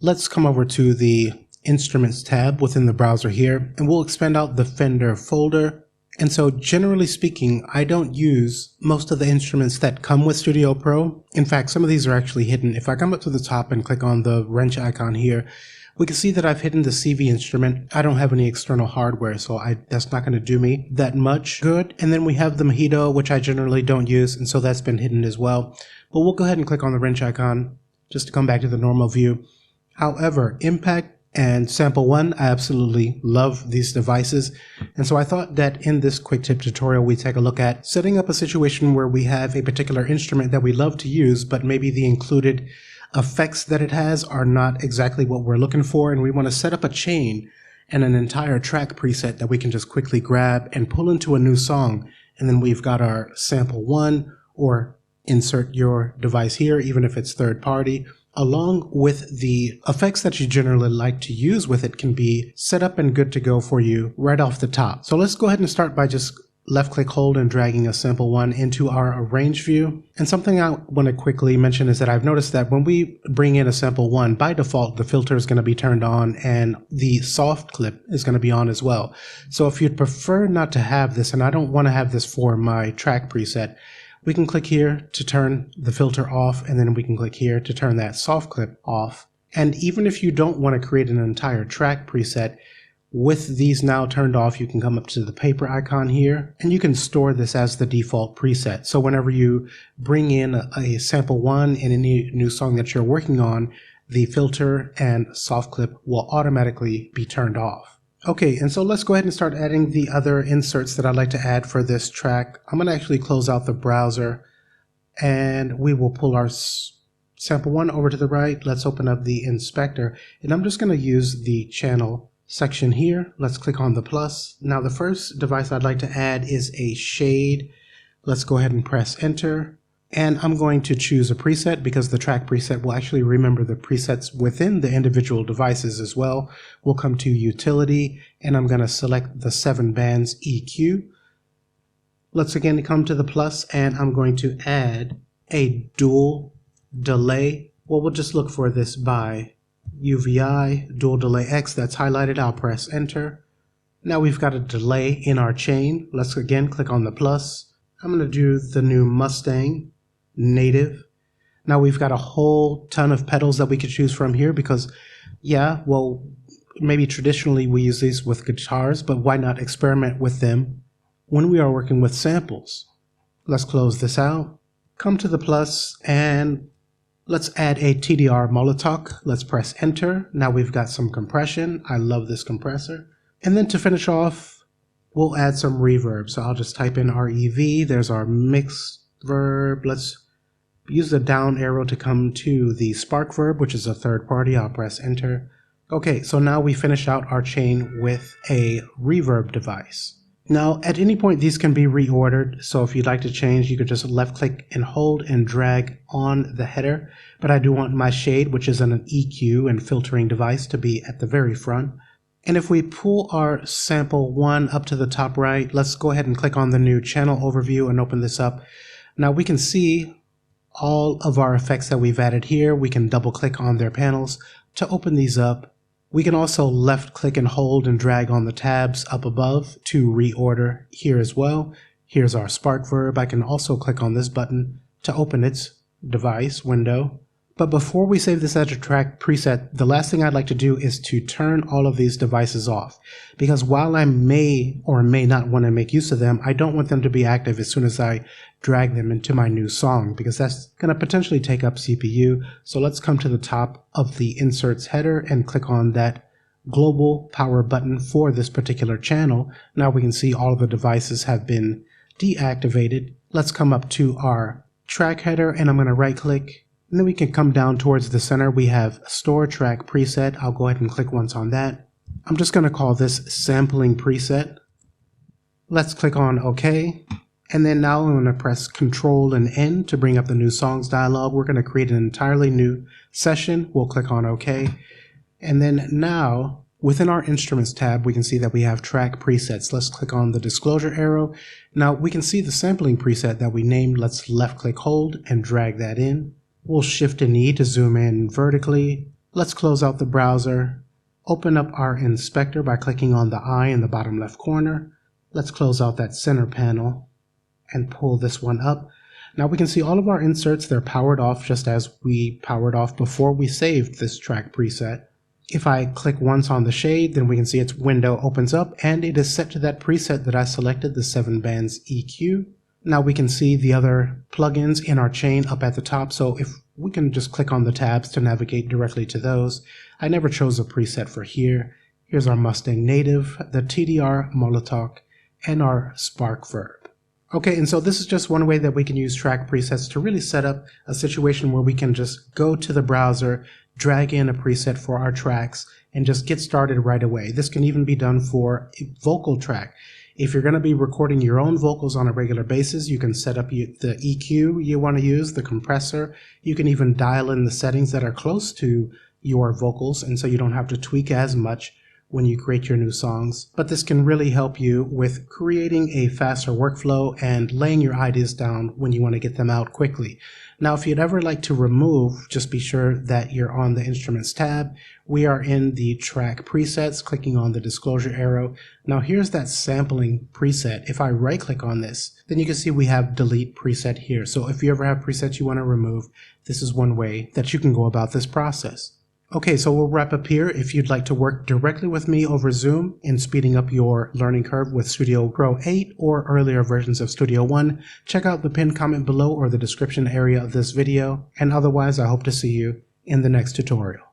let's come over to the Instruments tab within the browser here, and we'll expand out the Fender folder. And so generally speaking, I don't use most of the instruments that come with Studio Pro. In fact, some of these are actually hidden. If I come up to the top and click on the wrench icon here, we can see that I've hidden the CV instrument. I don't have any external hardware, so that's not going to do me that much good. And then we have the Mojito, which I generally don't use, and so that's been hidden as well. But we'll go ahead and click on the wrench icon just to come back to the normal view. However, Impact and Sample One, I absolutely love these devices. And so I thought that in this quick tip tutorial, we take a look at setting up a situation where we have a particular instrument that we love to use, but maybe the included effects that it has are not exactly what we're looking for. And we want to set up a chain and an entire track preset that we can just quickly grab and pull into a new song. And then we've got our Sample One, or insert your device here, even if it's third party, along with the effects that you generally like to use with it, can be set up and good to go for you right off the top. So let's go ahead and start by just left click hold and dragging a Sample One into our arrange view. And something I want to quickly mention is that I've noticed that when we bring in a Sample One, by default the filter is going to be turned on and the soft clip is going to be on as well. So if you'd prefer not to have this, and I don't want to have this for my track preset, we can click here to turn the filter off, and then we can click here to turn that soft clip off. And even if you don't want to create an entire track preset, with these now turned off, you can come up to the paper icon here, and you can store this as the default preset. So whenever you bring in a Sample One in any new song that you're working on, the filter and soft clip will automatically be turned off. Okay, and so let's go ahead and start adding the other inserts that I'd like to add for this track. I'm going to actually close out the browser, and we will pull our Sample One over to the right. Let's open up the inspector, and I'm just going to use the channel section here. Let's click on the plus. Now the first device I'd like to add is a shade. Let's go ahead and press enter. And I'm going to choose a preset because the track preset will actually remember the presets within the individual devices as well. We'll come to utility, and I'm going to select the 7 bands EQ. Let's again come to the plus, and I'm going to add a dual delay. Well, we'll just look for this by UVI, dual delay X, that's highlighted. I'll press enter. Now we've got a delay in our chain. Let's again click on the plus. I'm going to do the new Mustang native. Now we've got a whole ton of pedals that we could choose from here because, yeah, well, maybe traditionally we use these with guitars, but why not experiment with them when we are working with samples? Let's close this out, come to the plus, and let's add a TDR Molotoc. Let's press enter. Now we've got some compression. I love this compressor. And then to finish off, we'll add some reverb. So I'll just type in REV. There's our mix verb. Let's use the down arrow to come to the spark verb, which is a third party. I'll press enter. Okay, so now we finish out our chain with a reverb device. Now, at any point, these can be reordered. So if you'd like to change, you could just left click and hold and drag on the header. But I do want my shade, which is an EQ and filtering device, to be at the very front. And if we pull our Sample One up to the top right, let's go ahead and click on the new channel overview and open this up. Now we can see all of our effects that we've added here. We can double click on their panels to open these up. We can also left click and hold and drag on the tabs up above to reorder here as well. Here's our spark verb. I can also click on this button to open its device window. But before we save this as a track preset, the last thing I'd like to do is to turn all of these devices off. Because while I may or may not want to make use of them, I don't want them to be active as soon as I drag them into my new song, because that's going to potentially take up CPU. So let's come to the top of the inserts header and click on that global power button for this particular channel. Now we can see all of the devices have been deactivated. Let's come up to our track header, and I'm going to right click. And then we can come down towards the center. We have store track preset. I'll go ahead and click once on that. I'm just going to call this sampling preset. Let's click on OK. And then now I'm going to press Control and N to bring up the new songs dialog. We're going to create an entirely new session. We'll click on OK. And then now within our Instruments tab, we can see that we have track presets. Let's click on the disclosure arrow. Now we can see the sampling preset that we named. Let's left click hold and drag that in. We'll Shift and E to zoom in vertically. Let's close out the browser. Open up our inspector by clicking on the eye in the bottom left corner. Let's close out that center panel and pull this one up. Now we can see all of our inserts, they're powered off just as we powered off before we saved this track preset. If I click once on the shade, then we can see its window opens up and it is set to that preset that I selected, the 7 bands EQ. Now we can see the other plugins in our chain up at the top, so if we can just click on the tabs to navigate directly to those. I never chose a preset for here. Here's our Mustang Native, the TDR Molotok, and our Spark Verb. Okay, and so this is just one way that we can use track presets to really set up a situation where we can just go to the browser, drag in a preset for our tracks, and just get started right away. This can even be done for a vocal track. If you're going to be recording your own vocals on a regular basis, you can set up the EQ you want to use, the compressor. You can even dial in the settings that are close to your vocals, and so you don't have to tweak as much when you create your new songs. But this can really help you with creating a faster workflow and laying your ideas down when you want to get them out quickly. Now, if you'd ever like to remove, just be sure that you're on the Instruments tab. We are in the Track Presets, clicking on the disclosure arrow. Now here's that sampling preset. If I right click on this, then you can see we have Delete Preset here. So if you ever have presets you want to remove, this is one way that you can go about this process. Okay, so we'll wrap up here. If you'd like to work directly with me over Zoom in speeding up your learning curve with Studio Pro 8 or earlier versions of Studio One, check out the pinned comment below or the description area of this video. And otherwise, I hope to see you in the next tutorial.